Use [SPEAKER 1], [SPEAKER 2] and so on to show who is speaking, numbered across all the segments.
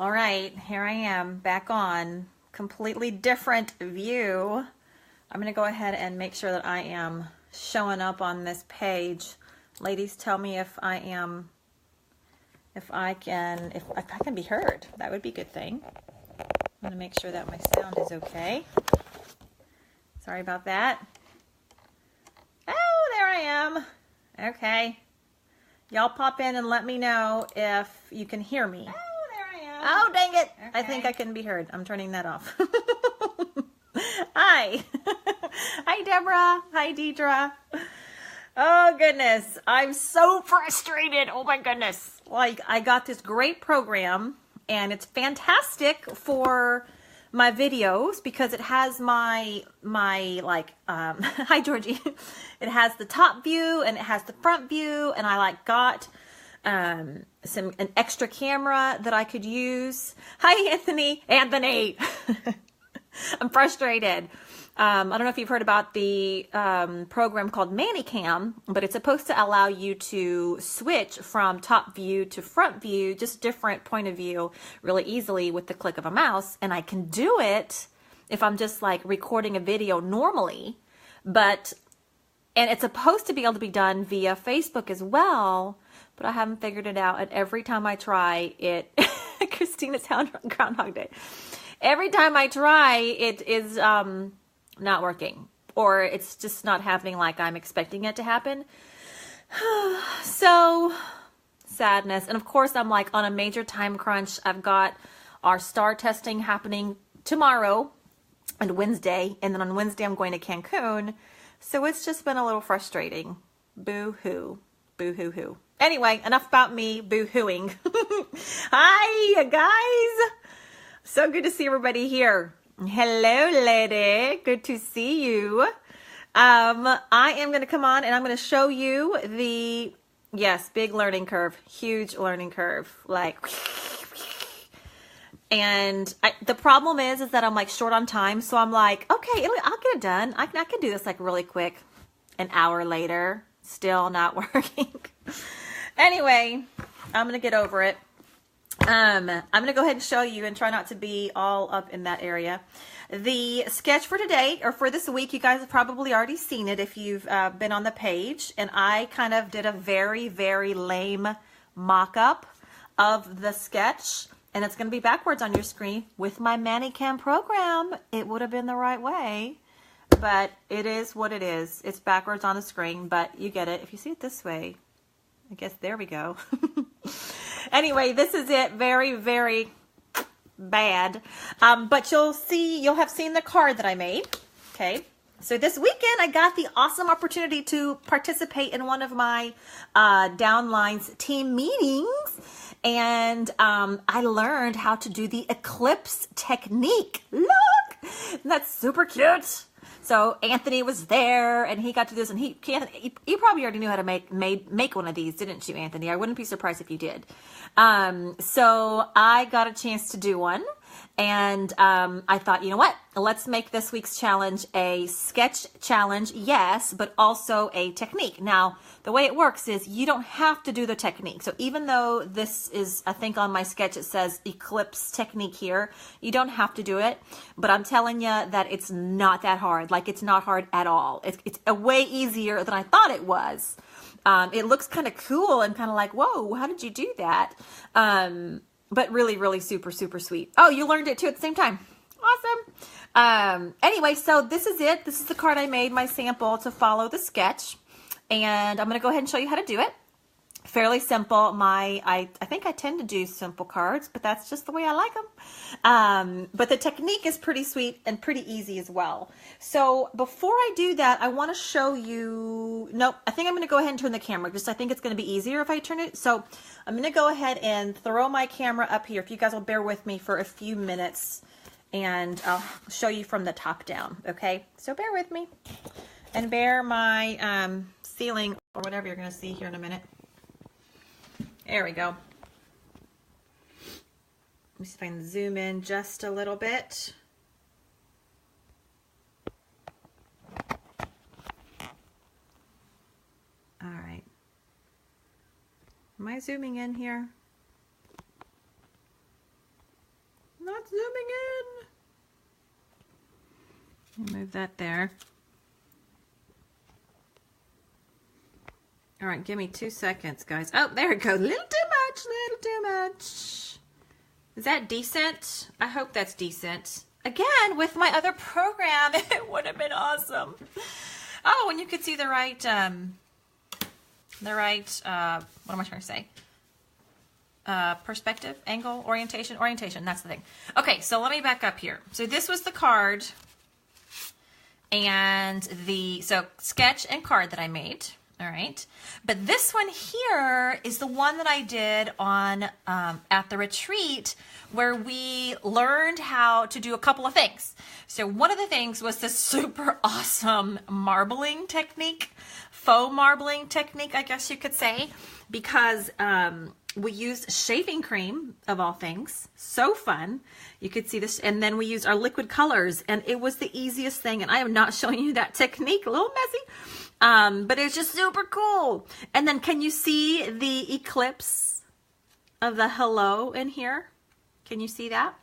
[SPEAKER 1] All right, here I am back on completely different view. I'm going to go ahead and make sure that I am showing up on this page. Ladies, tell me if I can be heard. That would be a good thing. I'm going to make sure that my sound is okay. Sorry about that. Oh, there I am. Okay. Y'all pop in and let me know if you can hear me. Oh, there I am. Oh, dang it. Okay. I think I can be heard. I'm turning that off. Hi. Hi, Deborah. Hi, Deidre. Oh, goodness. I'm so frustrated. Oh, my goodness. Like, I got this great program, and it's fantastic for my videos because it has my hi Georgie, it has the top view and it has the front view, and I got an extra camera that I could use. Hi Anthony. I'm frustrated. I don't know if you've heard about the program called ManyCam, but it's supposed to allow you to switch from top view to front view, just different point of view, really easily with the click of a mouse. And I can do it if I'm just like recording a video normally, and it's supposed to be able to be done via Facebook as well, but I haven't figured it out. And every time I try it, Christina's Groundhog Day. Every time I try, it is not working, or it's just not happening like I'm expecting it to happen. So sadness. And of course I'm like on a major time crunch. I've got our star testing happening tomorrow and Wednesday, and then on Wednesday I'm going to Cancun. So it's just been a little frustrating. Boo hoo. Boo hoo hoo. Anyway, enough about me boo hooing. Hi guys. So good to see everybody here. Hello, lady. Good to see you. I am going to come on and I'm going to show you big learning curve, huge learning curve, and the problem is that I'm like short on time. So I'm like, okay, I'll get it done. I can do this like really quick. An hour later, still not working. Anyway, I'm going to get over it. I'm going to go ahead and show you and try not to be all up in that area. The sketch for today, or for this week, you guys have probably already seen it if you've been on the page. And I kind of did a very, very lame mock-up of the sketch. And it's going to be backwards on your screen. With my ManyCam program, it would have been the right way. But it is what it is. It's backwards on the screen, but you get it. If you see it this way, I guess there we go. Anyway, this is it. Very, very bad. But you'll have seen the card that I made. Okay. So this weekend, I got the awesome opportunity to participate in one of my downlines team meetings. And I learned how to do the Eclipse technique. Look! That's super cute. So Anthony was there, and he got to do this, and you probably already knew how to make one of these, didn't you, Anthony? I wouldn't be surprised if you did. So I got a chance to do one, and I thought, you know what? Let's make this week's challenge a sketch challenge, yes, but also a technique. Now, the way it works is you don't have to do the technique. So even though this is, I think on my sketch it says Eclipse technique here, you don't have to do it. But I'm telling you that it's not that hard. Like, it's not hard at all. It's a way easier than I thought it was. It looks kind of cool and kind of like, whoa, how did you do that? But really, really super, super sweet. Oh, you learned it too at the same time. Awesome. Anyway, so this is it. This is the card I made, my sample to follow the sketch. And I'm going to go ahead and show you how to do it. Fairly simple. I think I tend to do simple cards, but that's just the way I like them. But the technique is pretty sweet and pretty easy as well. So before I do that, I want to show you, nope, I think I'm going to go ahead and turn the camera. I think it's going to be easier if I turn it. So I'm going to go ahead and throw my camera up here. If you guys will bear with me for a few minutes, and I'll show you from the top down. Okay, so bear with me and bear my ceiling or whatever you're going to see here in a minute. There we go. Let me see if I can zoom in just a little bit. All right. Am I zooming in here? Not zooming in. Move that there. All right, give me 2 seconds, guys. Oh, there it goes. Little too much, little too much. Is that decent? I hope that's decent. Again, with my other program, it would have been awesome. Oh, and you could see the right, what am I trying to say? Perspective, angle, orientation, that's the thing. Okay, so let me back up here. So this was the card and so sketch and card that I made. All right, but this one here is the one that I did on at the retreat where we learned how to do a couple of things. So one of the things was this super awesome marbling technique, faux marbling technique, I guess you could say, because we used shaving cream of all things. So fun. You could see this. And then we used our liquid colors and it was the easiest thing. And I am not showing you that technique, a little messy. But it's just super cool. And then can you see the eclipse of the hello in here? Can you see that?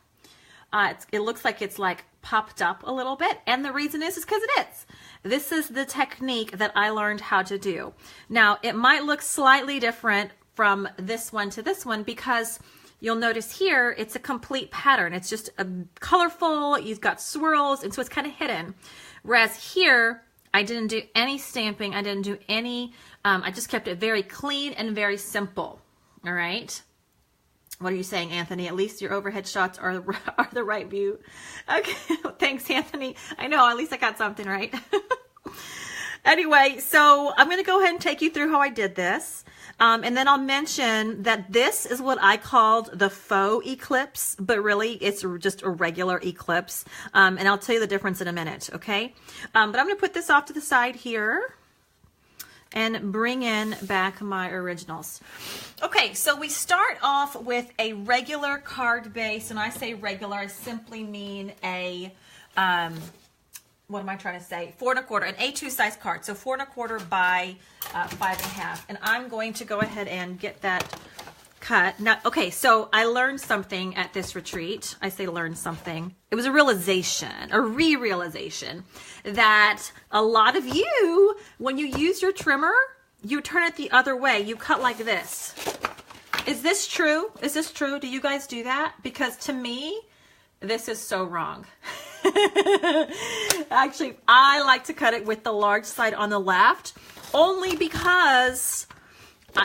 [SPEAKER 1] It looks like it's like popped up a little bit. And the reason is because it is. This is the technique that I learned how to do. Now, it might look slightly different from this one to this one because you'll notice here, it's a complete pattern. It's just a colorful, you've got swirls, and so it's kind of hidden. Whereas here, I didn't do any stamping. I didn't do any, I just kept it very clean and very simple. All right. What are you saying, Anthony? At least your overhead shots are the right view. Okay. Thanks, Anthony. I know, at least I got something right. Anyway, so I'm going to go ahead and take you through how I did this. And then I'll mention that this is what I called the faux eclipse, but really it's just a regular eclipse. And I'll tell you the difference in a minute, okay? But I'm going to put this off to the side here and bring in back my originals. Okay, so we start off with a regular card base. And I say regular, I simply mean a, what am I trying to say? 4 1/4, an A2 size card. So 4 1/4 by 5 1/2. And I'm going to go ahead and get that cut. Now, okay, so I learned something at this retreat. I say learned something. It was a realization, a re-realization that a lot of you, when you use your trimmer, you turn it the other way. You cut like this. Is this true? Is this true? Do you guys do that? Because to me, this is so wrong. Actually, I like to cut it with the large side on the left, only because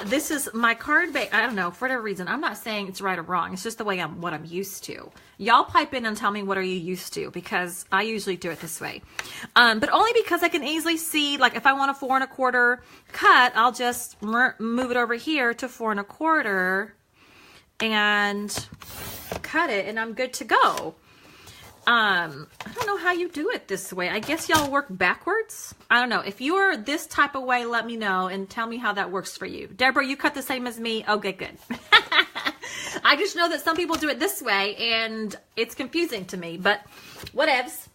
[SPEAKER 1] this is my card base. I don't know, for whatever reason. I'm not saying it's right or wrong. It's just the way what I'm used to. Y'all pipe in and tell me what are you used to, because I usually do it this way. But only because I can easily see, like if I want a 4 1/4 cut, I'll just move it over here to 4 1/4 and cut it, and I'm good to go. I don't know how you do it this way. I guess y'all work backwards. I don't know. If you're this type of way, let me know and tell me how that works for you. Deborah, you cut the same as me. Okay, good. I just know that some people do it this way and it's confusing to me, but whatevs.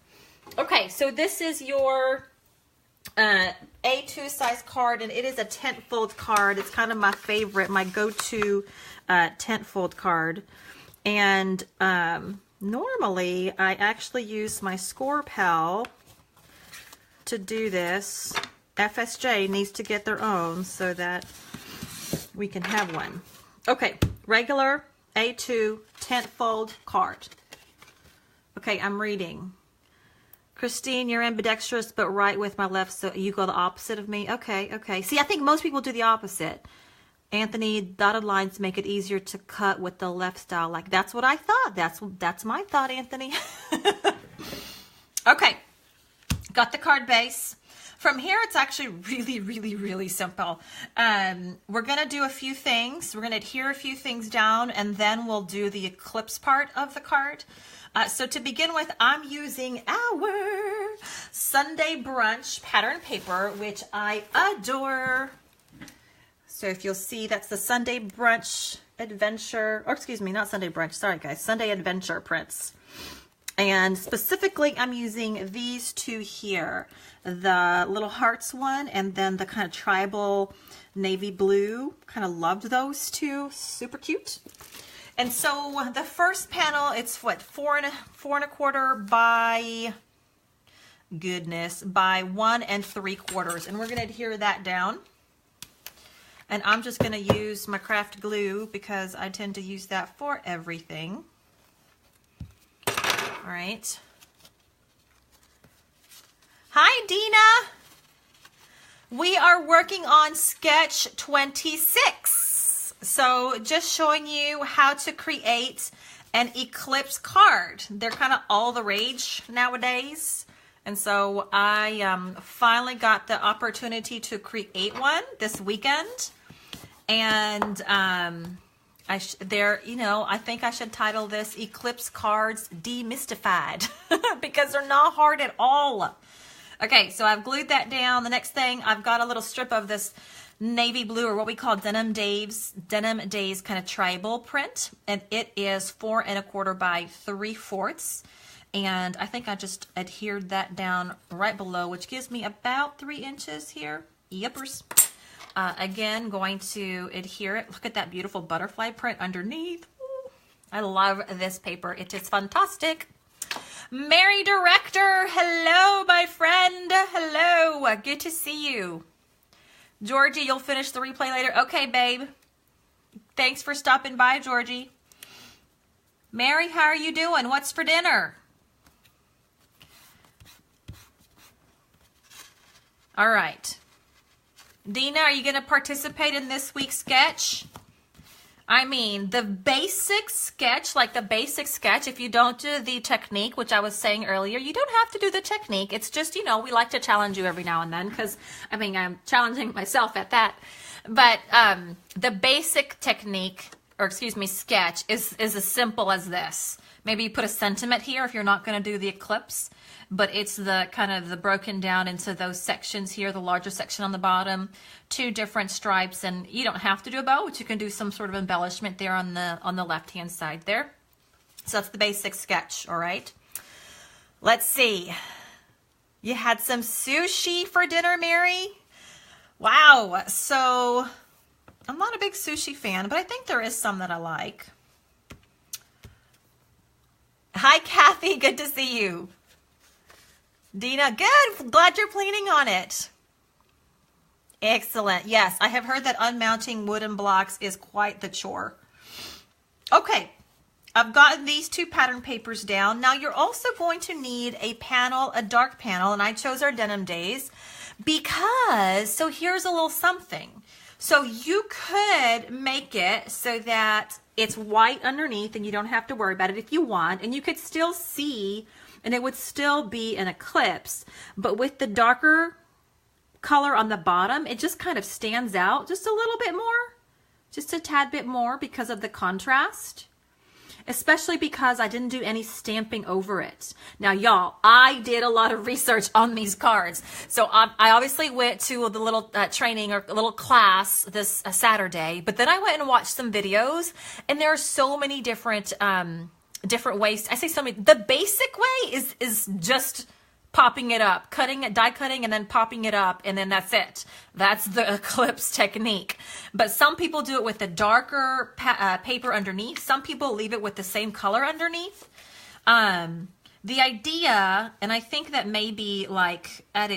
[SPEAKER 1] Okay, so this is your A2 size card, and it is a tent fold card. It's kind of my favorite, my go-to tent fold card. And normally, I actually use my Score Pal to do this. FSJ needs to get their own so that we can have one. Okay, regular A2 tent fold card. Okay, I'm reading. Christine, you're ambidextrous, but right with my left, so you go the opposite of me. Okay, okay. See, I think most people do the opposite. Anthony, dotted lines make it easier to cut with the left style. Like, that's what I thought. That's my thought, Anthony. Okay, got the card base. From here, it's actually really, really, really simple. We're going to do a few things. We're going to adhere a few things down, and then we'll do the eclipse part of the card. So to begin with, I'm using our Sunday Brunch pattern paper, which I adore. So if you'll see, that's the Sunday Brunch Adventure, or excuse me, not Sunday Brunch, sorry guys, Sunday Adventure prints. And specifically, I'm using these two here, the little hearts one, and then the kind of tribal navy blue. Kind of loved those two, super cute. And so the first panel, it's what, 4 1/4 by, goodness, by 1 3/4. And we're going to adhere that down. And I'm just going to use my craft glue because I tend to use that for everything. All right. Hi, Dina. We are working on sketch 26. So just showing you how to create an Eclipse card. They're kind of all the rage nowadays. And so I finally got the opportunity to create one this weekend. And I think I should title this Eclipse Cards Demystified because they're not hard at all. Okay, so I've glued that down. The next thing, I've got a little strip of this navy blue, or what we call Denim Days kind of tribal print, and it is 4 1/4 by 3/4. And I think I just adhered that down right below, which gives me about 3 inches here. Yippers. Again, going to adhere it. Look at that beautiful butterfly print underneath. Ooh, I love this paper. It is fantastic. Mary Director, hello, my friend. Hello, good to see you. Georgie, you'll finish the replay later. Okay, babe. Thanks for stopping by, Georgie. Mary, how are you doing? What's for dinner? All right. Dina, are you going to participate in this week's sketch? I mean, the basic sketch, if you don't do the technique, which I was saying earlier, you don't have to do the technique. It's just, we like to challenge you every now and then because, I'm challenging myself at that. But the basic technique, sketch is as simple as this. Maybe you put a sentiment here if you're not going to do the eclipse, but it's the kind of the broken down into those sections here, the larger section on the bottom, 2 different stripes, and you don't have to do a bow, but you can do some sort of embellishment there on the left-hand side there. So that's the basic sketch, all right? Let's see. You had some sushi for dinner, Mary? Wow, so I'm not a big sushi fan, but I think there is some that I like. Hi, Kathy, good to see you. Dina, good. Glad you're planning on it. Excellent. Yes, I have heard that unmounting wooden blocks is quite the chore. Okay, I've gotten these 2 pattern papers down. Now you're also going to need a panel, a dark panel, and I chose our Denim Days because, so here's a little something. So you could make it so that it's white underneath and you don't have to worry about it if you want, and you could still see, and it would still be an eclipse, but with the darker color on the bottom, it just kind of stands out just a little bit more, just a tad bit more because of the contrast, especially because I didn't do any stamping over it. Now, y'all, I did a lot of research on these cards. So I obviously went to the little training or a little class this Saturday, but then I went and watched some videos, and there are so many different ways. I say so many. The basic way is just popping it up, die cutting, and then popping it up, and then that's it. That's the eclipse technique. But some people do it with the darker paper underneath. Some people leave it with the same color underneath. The idea, and I think that maybe at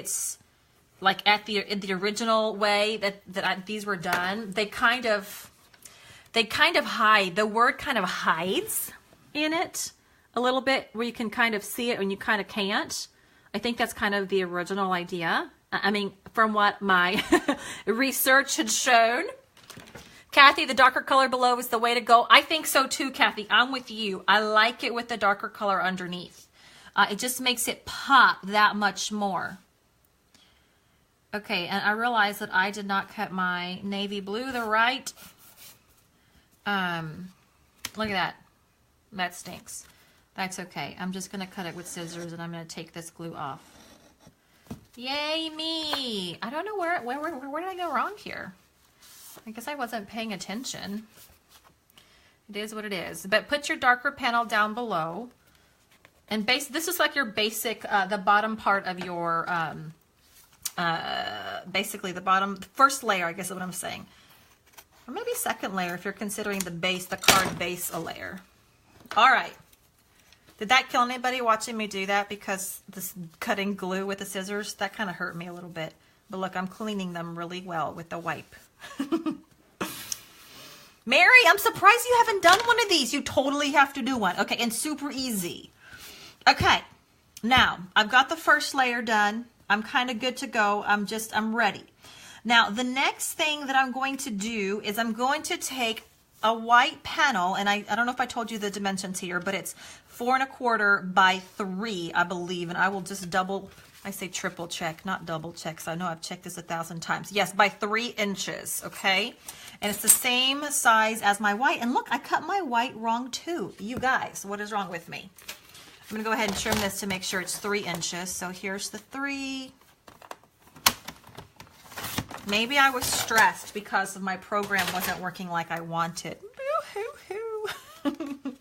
[SPEAKER 1] the original way that these were done, they kind of hide. The word kind of hides in it a little bit, where you can kind of see it and you kind of can't. I think that's kind of the original idea. I mean, from what my research had shown. Kathy, the darker color below is the way to go. I think so too, Kathy. I'm with you. I like it with the darker color underneath. It just makes it pop that much more. Okay, and I realized that I did not cut my navy blue the right. Look at that. That stinks. That's okay. I'm just going to cut it with scissors, and I'm going to take this glue off. Yay me! I don't know where did I go wrong here? I guess I wasn't paying attention. It is what it is. But put your darker panel down below. And this is like your basic, the bottom part of your, basically the first layer, I guess is what I'm saying. or maybe second layer if you're considering the base, the card base, a layer. All right. Did that kill anybody watching me do that? Because this cutting glue with the scissors, that kind of hurt me a little bit. But look, I'm cleaning them really well with the wipe. Mary, I'm surprised you haven't done one of these. You totally have to do one. Okay, and super easy. Okay, now I've got the first layer done. I'm kind of good to go. I'm ready. Now, the next thing that I'm going to do is I'm going to take a white panel, and I don't know if I told you the dimensions here, but it's 4 1/4 by 3, I believe, and I will just triple check, not double check, so I know I've checked this 1,000 times. Yes, by 3 inches, okay? And it's the same size as my white, and look, I cut my white wrong too. You guys, what is wrong with me? I'm gonna go ahead and trim this to make sure it's 3 inches, so here's the 3. Maybe I was stressed because of my program wasn't working like I wanted. Boo-hoo-hoo.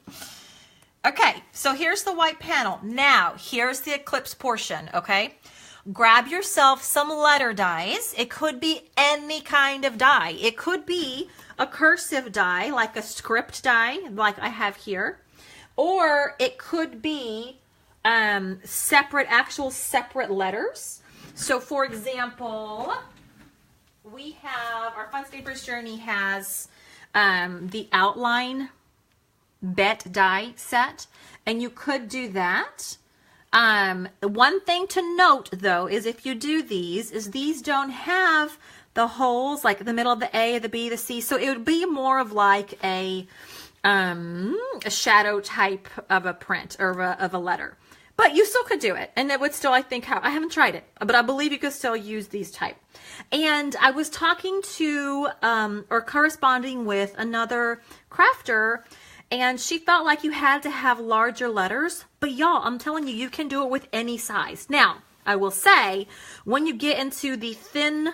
[SPEAKER 1] Okay, so here's the white panel. Now, here's the Eclipse portion, okay? Grab yourself some letter dies. It could be any kind of die. It could be a cursive die, like a script die, like I have here. Or it could be actual separate letters. So, for example, we have, our Fun Stampers Journey has the outline bet die set, and you could do that. One thing to note though is if you do these don't have the holes like the middle of the A, the B, the C, so it would be more of like a shadow type of a print or of a letter. But you still could do it, and it would still, I think, I haven't tried it, but I believe you could still use these type. And I was talking to, or corresponding with another crafter, and she felt like you had to have larger letters, but y'all, I'm telling you, you can do it with any size. Now, I will say, when you get into the thin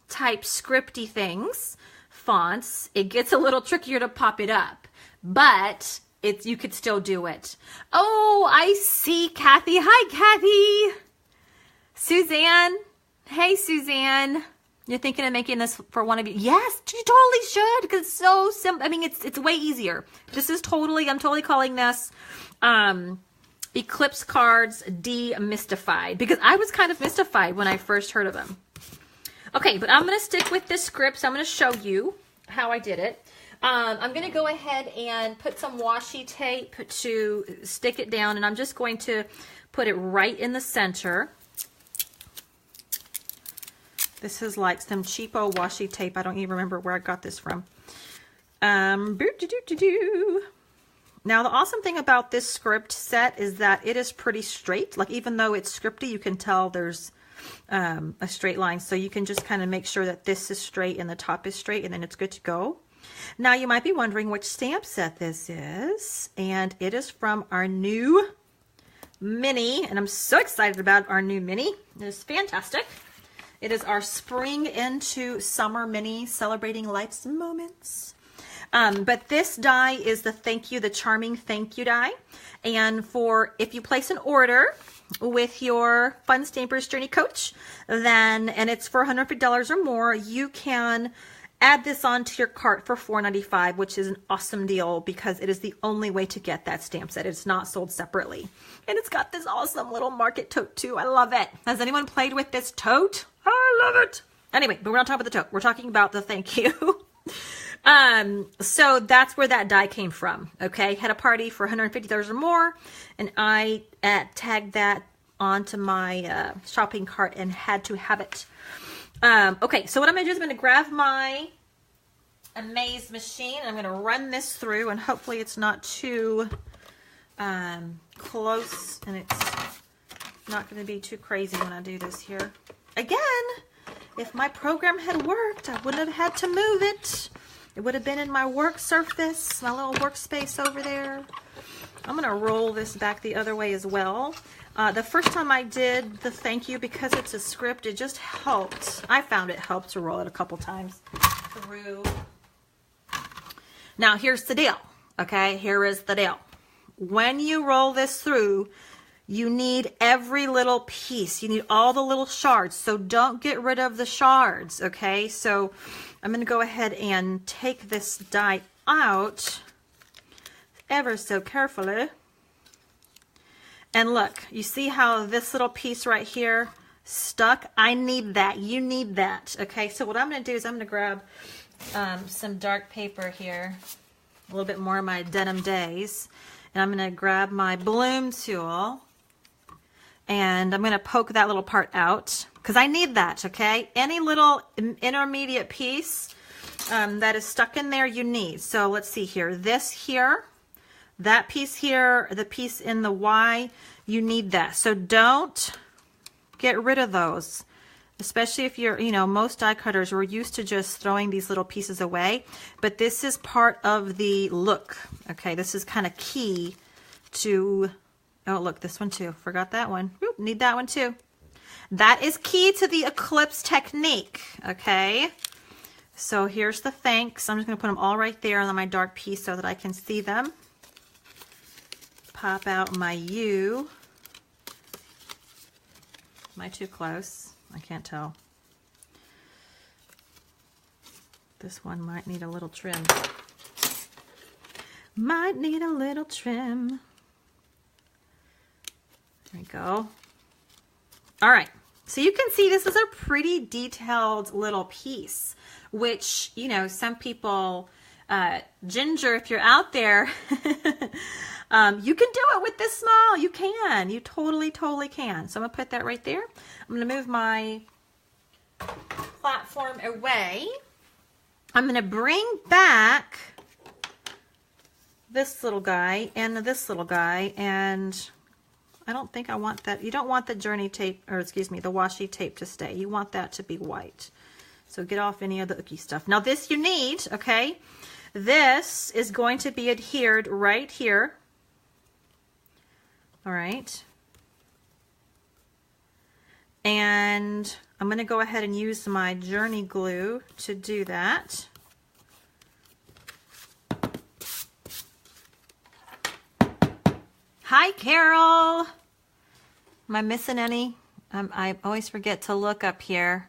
[SPEAKER 1] type scripty things, fonts, it gets a little trickier to pop it up, but you could still do it. Oh, I see Kathy. Hi, Kathy. Suzanne. Hey, Suzanne. You're thinking of making this for one of you? Yes, you totally should, because it's so simple. I mean, it's way easier. This is I'm totally calling this Eclipse cards demystified, because I was kind of mystified when I first heard of them. Okay, but I'm going to stick with this script, so I'm going to show you how I did it. I'm going to go ahead and put some washi tape to stick it down, and I'm just going to put it right in the center. This is like some cheapo washi tape. I don't even remember where I got this from. Now, the awesome thing about this script set is that it is pretty straight. Like, even though it's scripty, you can tell there's a straight line. So you can just kind of make sure that this is straight and the top is straight, and then it's good to go. Now, you might be wondering which stamp set this is, and it is from our new mini, and I'm so excited about our new mini. It is fantastic. It is our Spring into Summer mini, celebrating life's moments. But this die is the Charming Thank You die, and if you place an order with your Fun Stampers Journey coach, and it's for $150 or more, you can add this onto your cart for $4.95, which is an awesome deal because it is the only way to get that stamp set. It's not sold separately. And it's got this awesome little market tote too. I love it. Has anyone played with this tote? I love it. Anyway, but we're not talking about the tote. We're talking about the thank you. So that's where that die came from. Okay. Had a party for $150 or more, and I tagged that onto my shopping cart and had to have it. Okay, so what I'm going to do is I'm going to grab my Amaze machine, and I'm going to run this through, and hopefully it's not too close, and it's not going to be too crazy when I do this here. Again, if my program had worked, I wouldn't have had to move it. It would have been in my work surface, my little workspace over there. I'm going to roll this back the other way as well. The first time I did the thank you, because it's a script, it just helped. I found it helped to roll it a couple times through. Now, here's the deal. Okay, here is the deal. When you roll this through, you need every little piece. You need all the little shards. So don't get rid of the shards. Okay, so I'm going to go ahead and take this die out ever so carefully. And look, you see how this little piece right here stuck? I need that. You need that. Okay, so what I'm going to do is I'm going to grab some dark paper here, a little bit more of my denim days, and I'm going to grab my bloom tool, and I'm going to poke that little part out because I need that. Okay, any little intermediate piece that is stuck in there you need. So let's see here, this here, that piece here, the piece in the Y, you need that. So don't get rid of those, especially if you're, you know, most die cutters, we're used to just throwing these little pieces away, but this is part of the look. Okay, this is kind of key to, oh look, this one too, forgot that one. Oop, need that one too. That is key to the Eclipse technique. Okay, so here's the thanks. I'm just going to put them all right there on my dark piece so that I can see them. Pop out my U. Am I too close? I can't tell. This one might need a little trim. Might need a little trim. There we go. All right. So you can see this is a pretty detailed little piece, which, you know, some people, Ginger, if you're out there, you can do it with this small. You can. You totally can. So I'm going to put that right there. I'm going to move my platform away. I'm going to bring back this little guy and this little guy, and I don't think I want that. You don't want the journey tape, or excuse me, the washi tape to stay. You want that to be white. So get off any of the icky stuff. Now this you need, okay? This is going to be adhered right here. All right. And I'm going to go ahead and use my journey glue to do that. Hi, Carol. Am I missing any? I always forget to look up here.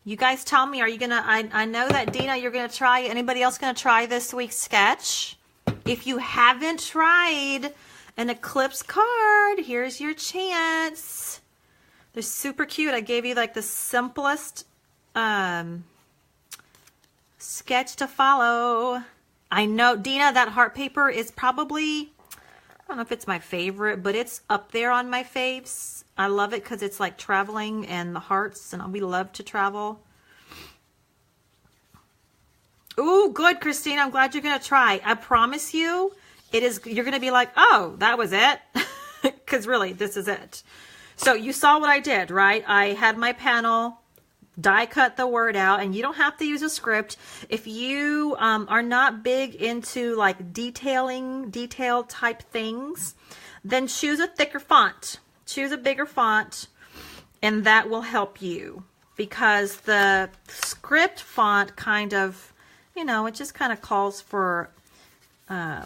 [SPEAKER 1] You guys tell me, are you going to, I know that Dina, you're going to try, anybody else going to try this week's sketch? If you haven't tried an Eclipse card, here's your chance. They're super cute. I gave you like the simplest sketch to follow. I know, Dina, that heart paper is probably, I don't know if it's my favorite, but it's up there on my faves. I love it because it's like traveling and the hearts, and we love to travel. Ooh, good, Christine. I'm glad you're going to try. I promise you, it is. You're going to be like, oh, that was it. Because really, this is it. So you saw what I did, right? I had my panel, die cut the word out, and you don't have to use a script. If you are not big into like detailed type things, then choose a thicker font. Choose a bigger font, and that will help you, because the script font kind of, you know, it just kind of calls for, I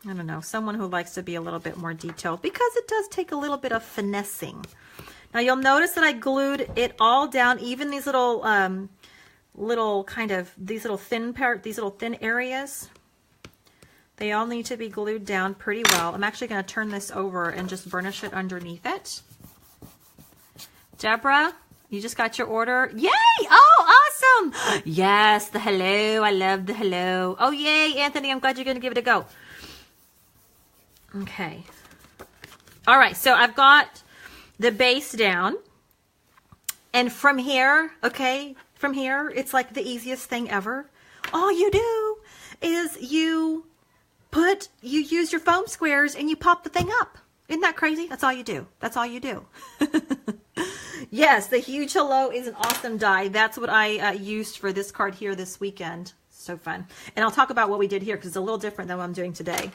[SPEAKER 1] don't know, someone who likes to be a little bit more detailed, because it does take a little bit of finessing. Now you'll notice that I glued it all down, even these little, these little thin areas. They all need to be glued down pretty well. I'm actually going to turn this over and just burnish it underneath it. Deborah, you just got your order. Yay! Oh, awesome! Yes, the hello. I love the hello. Oh, yay, Anthony. I'm glad you're going to give it a go. Okay. All right, so I've got the base down. And from here, okay, from here, it's like the easiest thing ever. All you do is you use your foam squares and you pop the thing up. Isn't that crazy? That's all you do. That's all you do. Yes, the huge hello is an awesome die. That's what I used for this card here this weekend. So fun. And I'll talk about what we did here because it's a little different than what I'm doing today.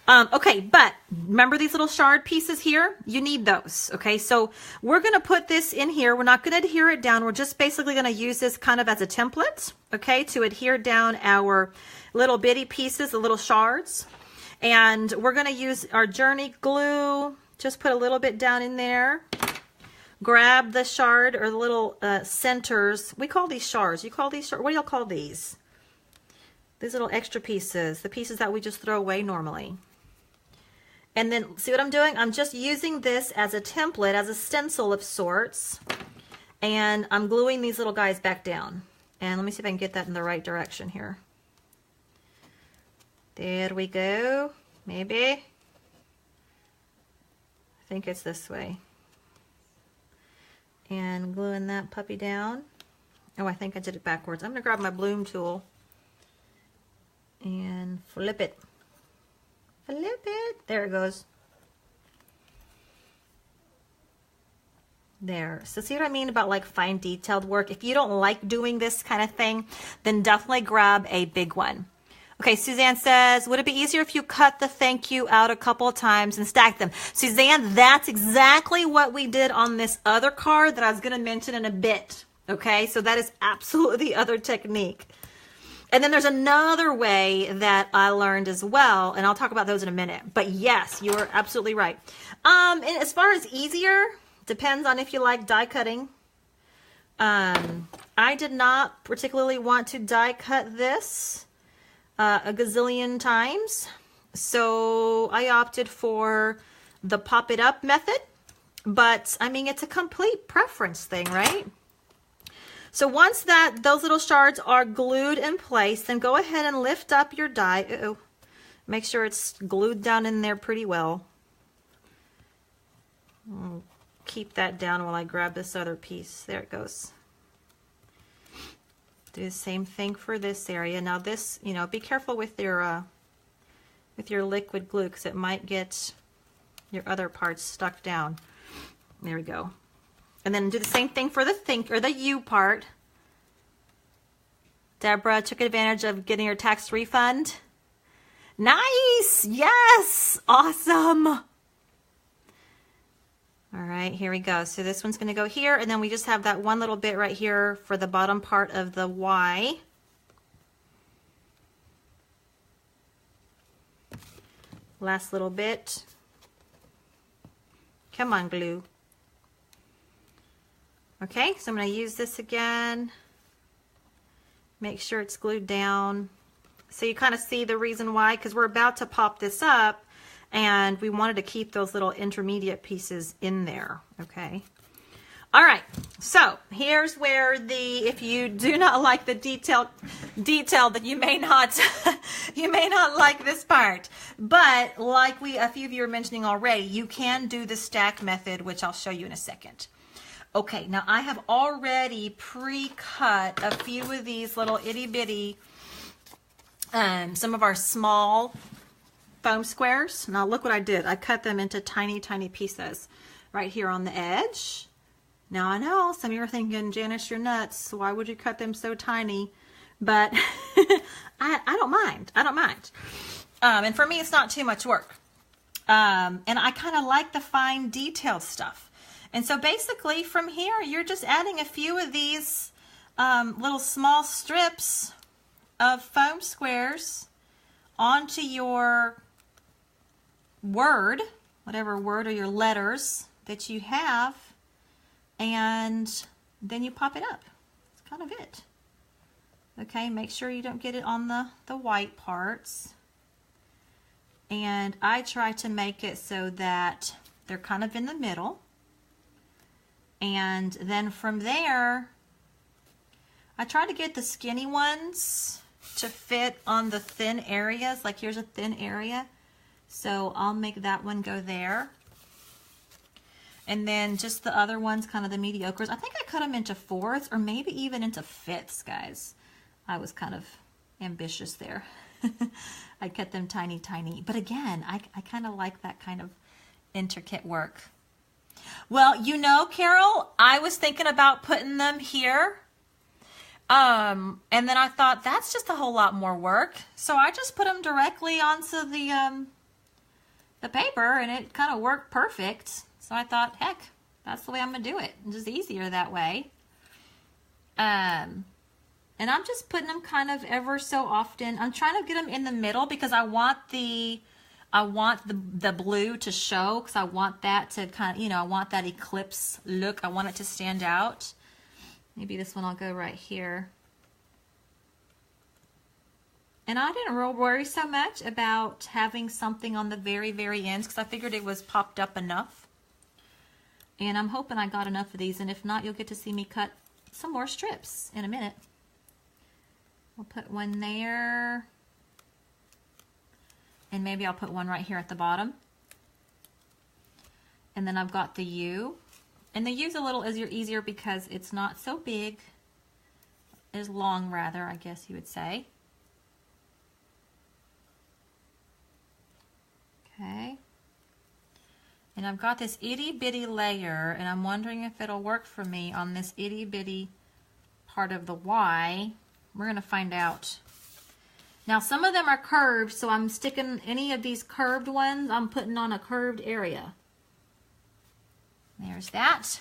[SPEAKER 1] Okay, but remember these little shard pieces here? You need those, okay? So we're going to put this in here. We're not going to adhere it down. We're just basically going to use this kind of as a template, okay, to adhere down our little bitty pieces, the little shards. And we're going to use our journey glue. Just put a little bit down in there. grab the shard or the little centers. We call these shards. You call these shards? What do y'all call these? These little extra pieces, the pieces that we just throw away normally. And then see what I'm doing? I'm just using this as a template, as a stencil of sorts. And I'm gluing these little guys back down. And let me see if I can get that in the right direction here. There we go. Maybe. I think it's this way. And gluing that puppy down. Oh, I think I did it backwards. I'm going to grab my bloom tool and flip it. Flip it. There it goes. There. So see what I mean about like fine detailed work? If you don't like doing this kind of thing, then definitely grab a big one. Okay, Suzanne says, would it be easier if you cut the thank you out a couple of times and stack them? Suzanne, that's exactly what we did on this other card that I was going to mention in a bit. Okay, so that is absolutely the other technique. And then there's another way that I learned as well, and I'll talk about those in a minute. But yes, you are absolutely right. And as far as easier, depends on if you like die cutting. I did not particularly want to die cut this a gazillion times. So I opted for the pop it up method. But I mean, it's a complete preference thing, right? So once those little shards are glued in place, then go ahead and lift up your die. Uh-oh. Make sure it's glued down in there pretty well. I'll keep that down while I grab this other piece. There it goes. Do the same thing for this area. Now this, you know, be careful with your liquid glue because it might get your other parts stuck down. There we go. And then do the same thing for the U part. Deborah took advantage of getting her tax refund. Nice! Yes! Awesome! All right, here we go. So this one's going to go here, and then we just have that one little bit right here for the bottom part of the Y. Last little bit. Come on, glue. Okay, so I'm going to use this again. Make sure it's glued down. So you kind of see the reason why, because we're about to pop this up, and we wanted to keep those little intermediate pieces in there, okay? All right, so here's where if you do not like the detail that you may not, you may not like this part, but like a few of you are mentioning already, you can do the stack method, which I'll show you in a second. Okay, now I have already pre-cut a few of these little itty bitty, some of our small foam squares. Now look what I did. I cut them into tiny, tiny pieces right here on the edge. Now I know some of you are thinking, Janice, you're nuts. Why would you cut them so tiny? But I don't mind. I don't mind. And for me, it's not too much work. And I kind of like the fine detailed stuff. And so basically from here, you're just adding a few of these little small strips of foam squares onto your word, whatever word or your letters that you have, and then you pop it up. That's kind of it. Okay, make sure you don't get it on the white parts. And I try to make it so that they're kind of in the middle. And then from there, I try to get the skinny ones to fit on the thin areas. Like here's a thin area. So I'll make that one go there. And then just the other ones, kind of the mediocres. I think I cut them into fourths or maybe even into fifths, guys. I was kind of ambitious there. I cut them tiny, tiny. But again, I kind of like that kind of intricate work. Well, you know, Carol, I was thinking about putting them here. And then I thought that's just a whole lot more work. So I just put them directly onto the paper, and it kind of worked perfect. So I thought, heck, that's the way I'm going to do it. It's just easier that way. And I'm just putting them kind of ever so often. I'm trying to get them in the middle because I want the I want the blue to show because I want that to kind of, you know, I want that eclipse look. I want it to stand out. Maybe this one I'll go right here. And I didn't really worry so much about having something on the very, very ends because I figured it was popped up enough. And I'm hoping I got enough of these. And if not, you'll get to see me cut some more strips in a minute. We'll put one there. And maybe I'll put one right here at the bottom. And then I've got the U. And the U's a little easier because it's not so big. It's long rather, I guess you would say. Okay. And I've got this itty bitty layer and I'm wondering if it'll work for me on this itty bitty part of the Y. We're going to find out. Now some of them are curved, so I'm sticking any of these curved ones, I'm putting on a curved area. There's that.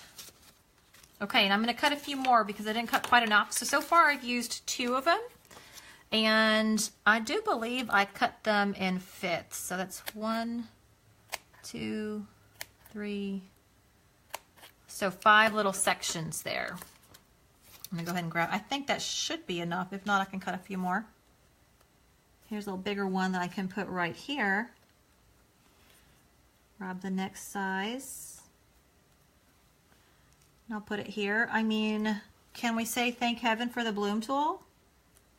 [SPEAKER 1] Okay, and I'm going to cut a few more because I didn't cut quite enough. So far I've used 2 of them. And I do believe I cut them in fifths. So that's 1, 2, 3. So 5 little sections there. I'm going to go ahead and grab, I think that should be enough. If not, I can cut a few more. Here's a little bigger one that I can put right here. Grab the next size. And I'll put it here. I mean, can we say thank heaven for the bloom tool?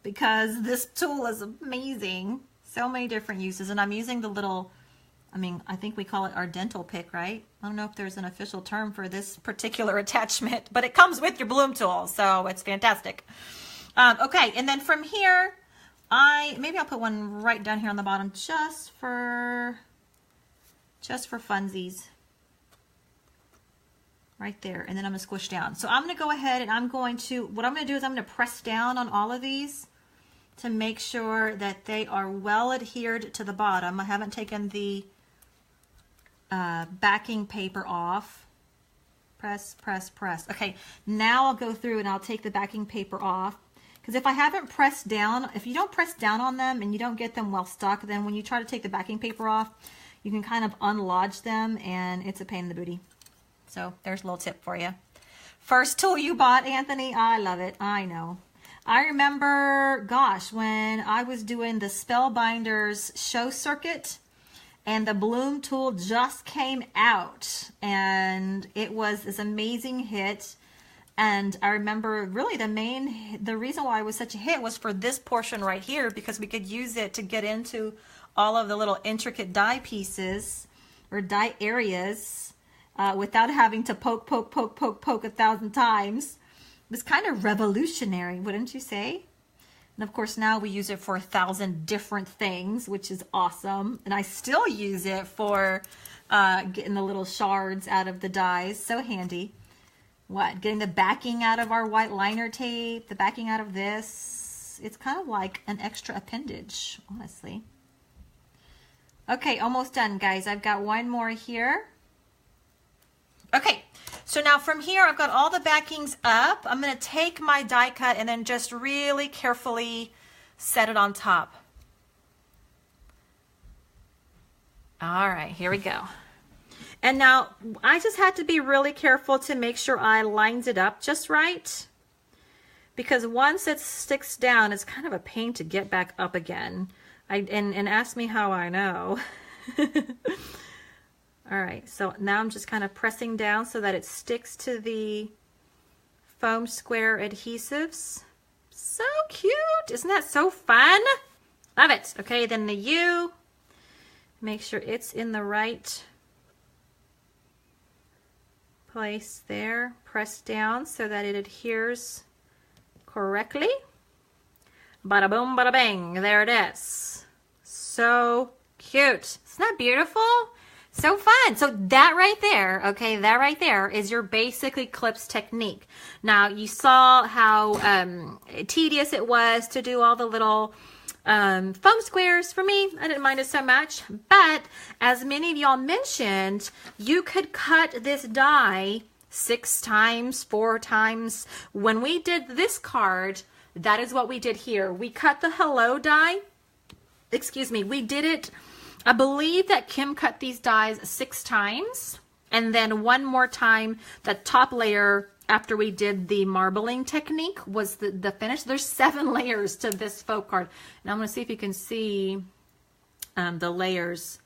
[SPEAKER 1] Because this tool is amazing. So many different uses. And I'm using the little, I mean, I think we call it our dental pick, right? I don't know if there's an official term for this particular attachment, but it comes with your bloom tool, so it's fantastic. Okay, and then from here, maybe I'll put one right down here on the bottom just for funsies. Right there, and then I'm going to squish down. So I'm going to go ahead and what I'm going to do is I'm going to press down on all of these to make sure that they are well adhered to the bottom. I haven't taken the backing paper off. Press, press, press. Okay, now I'll go through and I'll take the backing paper off. Because if I haven't pressed down, if you don't press down on them and you don't get them well stuck, then when you try to take the backing paper off, you can kind of unlodge them and it's a pain in the booty. So there's a little tip for you. First tool you bought, Anthony? I love it. I know. I remember, gosh, when I was doing the Spellbinders show circuit and the bloom tool just came out and it was this amazing hit. And I remember really the reason why it was such a hit was for this portion right here because we could use it to get into all of the little intricate die pieces or die areas. Without having to poke 1,000 times. It was kind of revolutionary, wouldn't you say? And of course now we use it for 1,000 different things, which is awesome. And I still use it for getting the little shards out of the dies. So handy. What? Getting the backing out of our white liner tape, the backing out of this. It's kind of like an extra appendage, honestly. Okay, almost done, guys. I've got one more here. Okay, so now from here, I've got all the backings up. I'm going to take my die cut and then just really carefully set it on top. All right, here we go. And now I just had to be really careful to make sure I lined it up just right. Because once it sticks down, it's kind of a pain to get back up again. And ask me how I know. All right, so now I'm just kind of pressing down so that it sticks to the foam square adhesives. So cute. Isn't that so fun? Love it. Okay, then the U. Make sure it's in the right place there. Press down so that it adheres correctly. Bada boom, bada bang. There it is. So cute. Isn't that beautiful? So fun. So that right there, okay, that right there is your basic Eclipse technique. Now, you saw how tedious it was to do all the little foam squares. For me, I didn't mind it so much. But as many of y'all mentioned, you could cut this die 6 times, 4 times. When we did this card, that is what we did here. We cut the hello die. Excuse me, we did it I believe that Kim cut these dies 6 times. And then one more time, the top layer after we did the marbling technique was the finish. There's 7 layers to this faux card. And I'm going to see if you can see the layers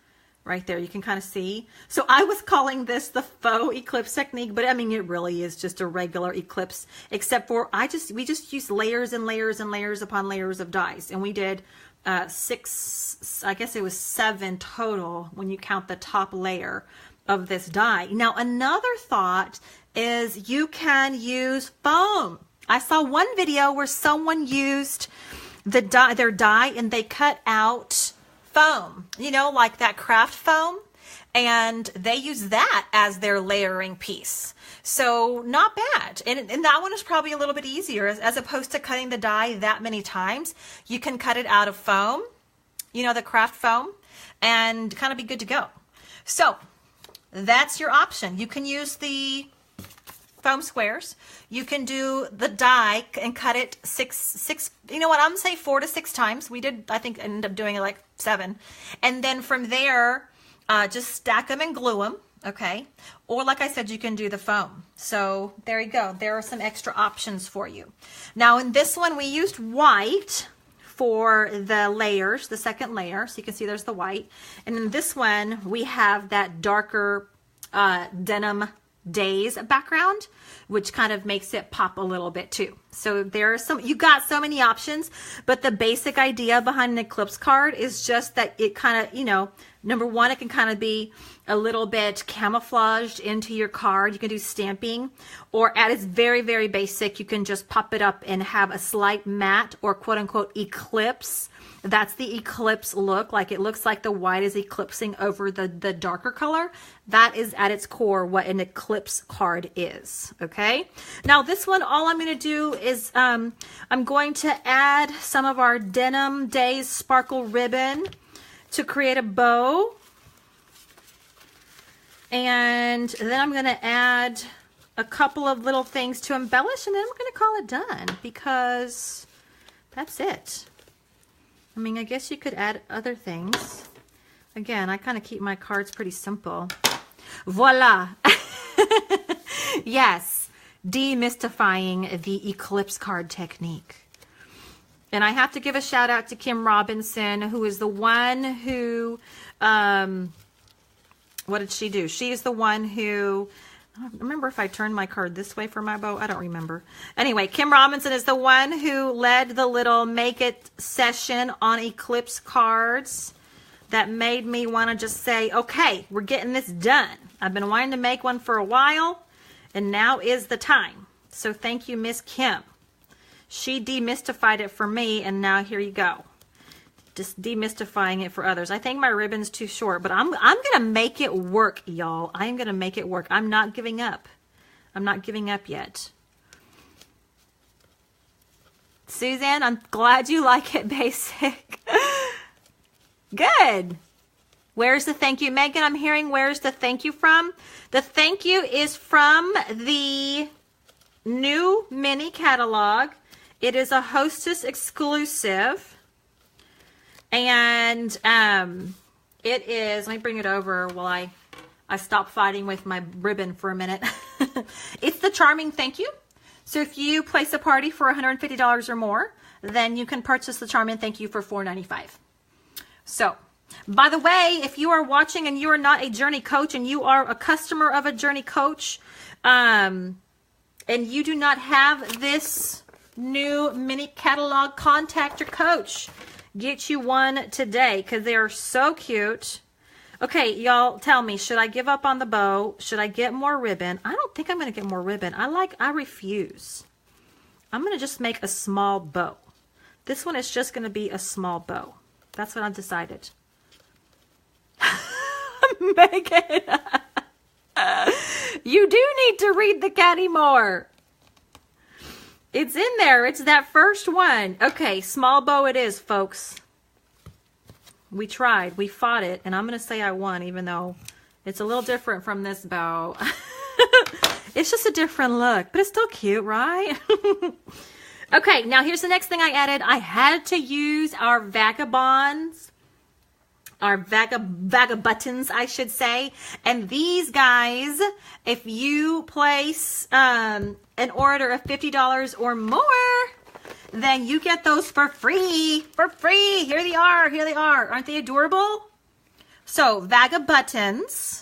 [SPEAKER 1] right there. You can kind of see. So I was calling this the faux eclipse technique, but I mean, it really is just a regular eclipse, except for we just used layers and layers and layers upon layers of dies. And we did 6, I guess it was 7 total when you count the top layer of this die. Now, another thought is you can use foam. I saw one video where someone used their die and they cut out foam, you know, like that craft foam, and they use that as their layering piece. So not bad. And that one is probably a little bit easier as opposed to cutting the die that many times. You can cut it out of foam, you know, the craft foam, and kind of be good to go. So that's your option. You can use the foam squares. You can do the die and cut it six, you know what, I'm gonna say 4 to 6 times. We did, I think, end up doing it like 7. And then from there, just stack them and glue them, okay? Or like I said, you can do the foam. So there you go. There are some extra options for you. Now in this one, we used white for the layers, the second layer. So you can see there's the white. And in this one, we have that darker denim days background, which kind of makes it pop a little bit too. So there are you got so many options, but the basic idea behind an eclipse card is just that it kind of, you know, number one, it can kind of be a little bit camouflaged into your card. You can do stamping, or at its very, very basic, you can just pop it up and have a slight matte or quote unquote eclipse. That's the eclipse look. Like it looks like the white is eclipsing over the darker color. That is at its core what an eclipse card is. Okay. Now this one, all I'm going to do is I'm going to add some of our Denim Days sparkle ribbon to create a bow. And then I'm going to add a couple of little things to embellish, and then I'm going to call it done because that's it. I mean, I guess you could add other things. Again, I kind of keep my cards pretty simple. Voila. Yes, demystifying the eclipse card technique. And I have to give a shout out to Kim Robinson, who is the one who, what did she do? She is the one who, I don't remember if I turned my card this way for my bow. I don't remember. Anyway, Kim Robinson is the one who led the little make it session on eclipse cards that made me want to just say, okay, we're getting this done. I've been wanting to make one for a while, and now is the time. So thank you, Miss Kim. She demystified it for me, and now here you go. Just demystifying it for others. I think my ribbon's too short, but I'm gonna make it work, y'all. I am gonna make it work. I'm not giving up. I'm not giving up yet. Suzanne, I'm glad you like it basic. Good. Where's the thank you? Megan, I'm hearing where's the thank you from? The thank you is from the new mini catalog. It is a Hostess exclusive. And it is, let me bring it over while I stop fighting with my ribbon for a minute. It's the Charming Thank You. So if you place a party for $150 or more, then you can purchase the Charming Thank You for $4.95. So, by the way, if you are watching and you are not a Journey Coach and you are a customer of a Journey Coach, and you do not have this new mini catalog, contact your coach. Get you one today because they are so cute. Okay, y'all, tell me, should I give up on the bow? Should I get more ribbon? I don't think I'm going to get more ribbon. I refuse. I'm going to just make a small bow. This one is just going to be a small bow. That's what I've decided. Megan, you do need to read the Caddy more. It's in there. It's that first one. Okay, small bow it is, folks. We tried. We fought it. And I'm going to say I won, even though it's a little different from this bow. It's just a different look. But it's still cute, right? Okay, now here's the next thing I added. I had to use our Vagabonds our vagabuttons, I should say. And these guys, if you place an order of $50 or more, then you get those for free. For free. Here they are. Here they are. Aren't they adorable? So vagabuttons.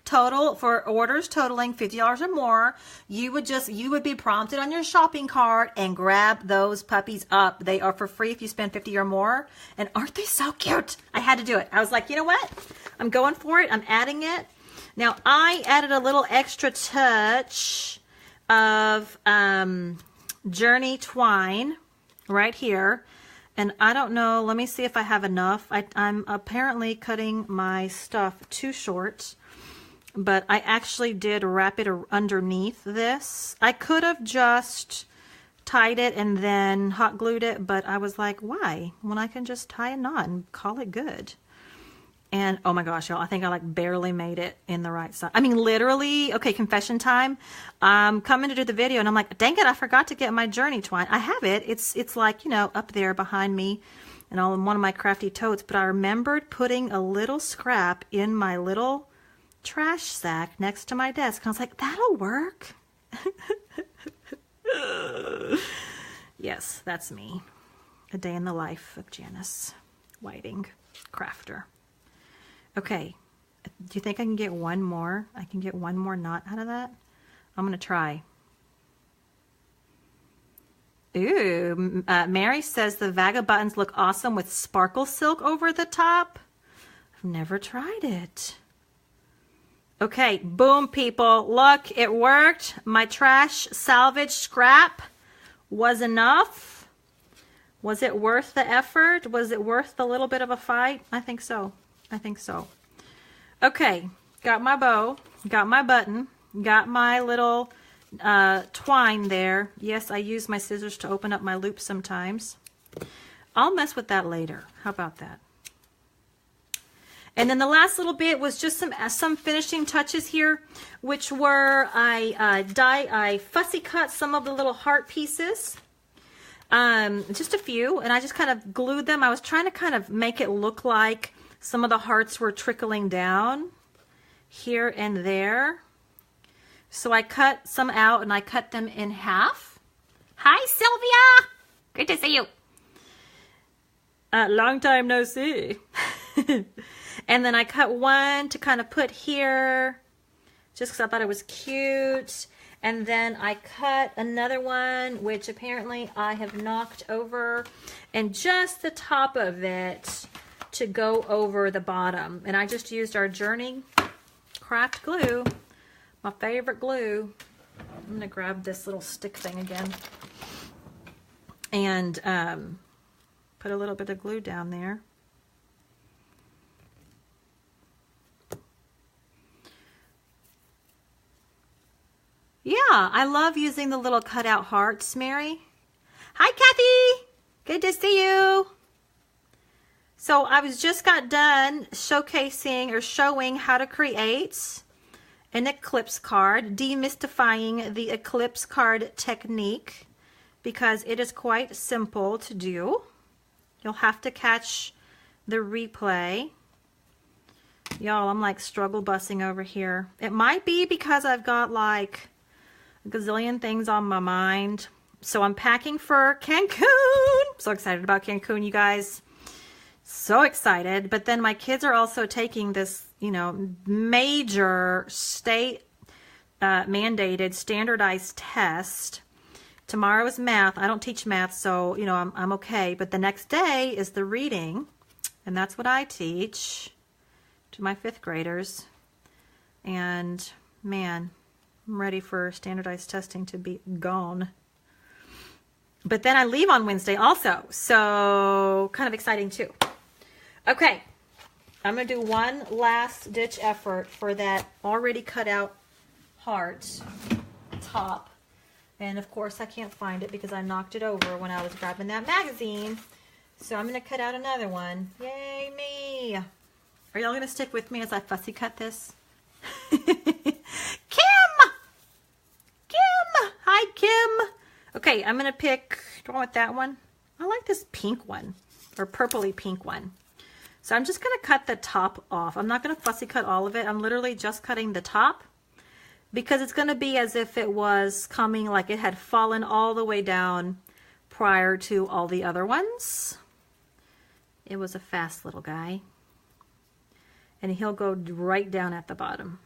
[SPEAKER 1] Total for orders totaling $50 or more, you would be prompted on your shopping cart and grab those puppies up. They are for free if you spend $50 or more. And aren't they so cute? I had to do it. I was like, you know what? I'm going for it. I'm adding it. Now I added a little extra touch of Journey twine right here. And I don't know, let me see if I have enough. I'm apparently cutting my stuff too short. But I actually did wrap it underneath this. I could have just tied it and then hot glued it, but I was like, why? When I can just tie a knot and call it good. And oh my gosh, y'all, I think I like barely made it in the right side. I mean, literally, okay, confession time. I'm coming to do the video and I'm like, dang it, I forgot to get my Journey twine. I have it. It's like, you know, up there behind me and all in one of my crafty totes, but I remembered putting a little scrap in my little trash sack next to my desk. And I was like, that'll work. Yes, that's me. A day in the life of Janice Whiting, crafter. Okay, do you think I can get one more? I can get one more knot out of that? I'm going to try. Ooh, Mary says the Vagabuttons look awesome with sparkle silk over the top. I've never tried it. Okay, boom, people. Look, it worked. My trash salvage scrap was enough. Was it worth the effort? Was it worth the little bit of a fight? I think so. I think so. Okay, got my bow, got my button, got my little twine there. Yes, I use my scissors to open up my loop sometimes. I'll mess with that later. How about that? And then the last little bit was just some finishing touches here, which were I fussy cut some of the little heart pieces, just a few, and I just kind of glued them. I was trying to kind of make it look like some of the hearts were trickling down here and there. So I cut some out and I cut them in half. Hi, Sylvia! Good to see you. Long time no see. And then I cut one to kind of put here, just because I thought it was cute. And then I cut another one, which apparently I have knocked over, and just the top of it to go over the bottom. And I just used our Journey craft glue, my favorite glue. I'm going to grab this little stick thing again and put a little bit of glue down there. Yeah, I love using the little cutout hearts, Mary. Hi, Kathy. Good to see you. So I just got done showcasing or showing how to create an Eclipse card, demystifying the Eclipse card technique, because it is quite simple to do. You'll have to catch the replay. Y'all, I'm like struggle bussing over here. It might be because I've got like a gazillion things on my mind. So I'm packing for Cancun. So excited about Cancun, you guys. So excited. But then my kids are also taking this, you know, major state mandated standardized test. Tomorrow is math. I don't teach math, so, you know, I'm okay. But the next day is the reading, and that's what I teach to my 5th graders. And man, I'm ready for standardized testing to be gone. But then I leave on Wednesday also, so kind of exciting too. Okay, I'm going to do one last ditch effort for that already cut out heart top. And of course I can't find it because I knocked it over when I was grabbing that magazine. So I'm going to cut out another one. Yay me! Are y'all going to stick with me as I fussy cut this? Kim! Hi, Kim! Okay, I'm going to pick, do I want that one? I like this pink one, or purpley pink one. So I'm just going to cut the top off. I'm not going to fussy cut all of it. I'm literally just cutting the top because it's going to be as if it was coming like it had fallen all the way down prior to all the other ones. It was a fast little guy. And he'll go right down at the bottom.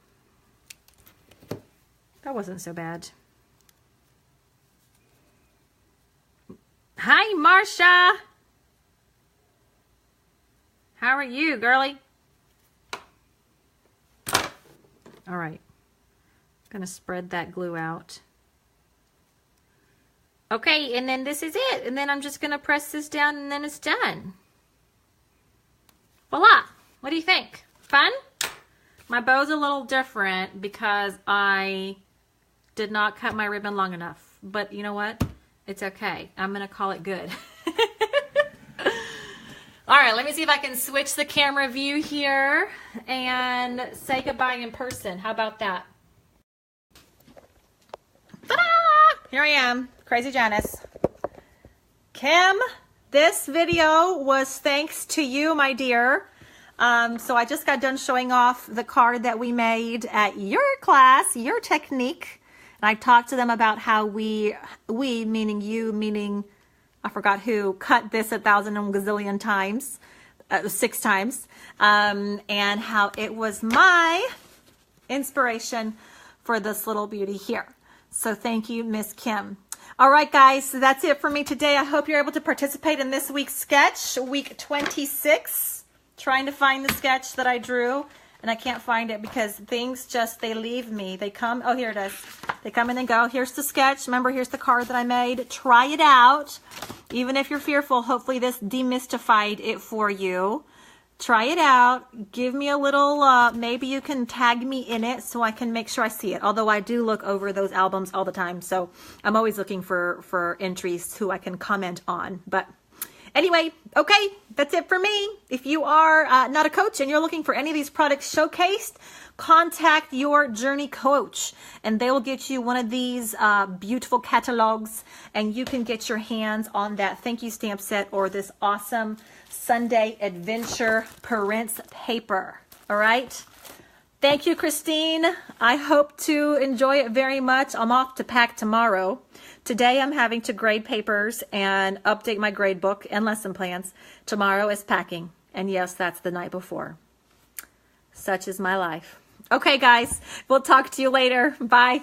[SPEAKER 1] That wasn't so bad. Hi, Marcia. How are you, girlie? All right. I'm going to spread that glue out. Okay, and then this is it. And then I'm just going to press this down and then it's done. Voila. What do you think? Fun? My bow's a little different because I did not cut my ribbon long enough. But you know what? It's okay. I'm going to call it good. All right, let me see if I can switch the camera view here and say goodbye in person. How about that? Ta-da! Here I am, Crazy Janice. Kim, this video was thanks to you, my dear. So I just got done showing off the card that we made at your class, your technique. And I talked to them about how we meaning you, meaning I forgot who, cut this 1,000 and gazillion times, 6 times, and how it was my inspiration for this little beauty here. So thank you, Miss Kim. All right, guys, so that's it for me today. I hope you're able to participate in this week's sketch, week 26. Trying to find the sketch that I drew, and I can't find it because things just, they leave me. They come, oh, here it is. They come and then go. Here's the sketch. Remember, here's the card that I made. Try it out. Even if you're fearful, hopefully this demystified it for you. Try it out. Give me a little, maybe you can tag me in it so I can make sure I see it. Although I do look over those albums all the time, so I'm always looking for entries who I can comment on. But anyway, okay, that's it for me. If you are not a coach and you're looking for any of these products showcased, contact your journey coach and they will get you one of these beautiful catalogs and you can get your hands on that thank you stamp set or this awesome Sunday Adventure Prints paper. All right. Thank you, Christine. I hope to enjoy it very much. I'm off to pack tomorrow. Today I'm having to grade papers and update my grade book and lesson plans. Tomorrow is packing. And yes, that's the night before. Such is my life. Okay, guys, we'll talk to you later. Bye.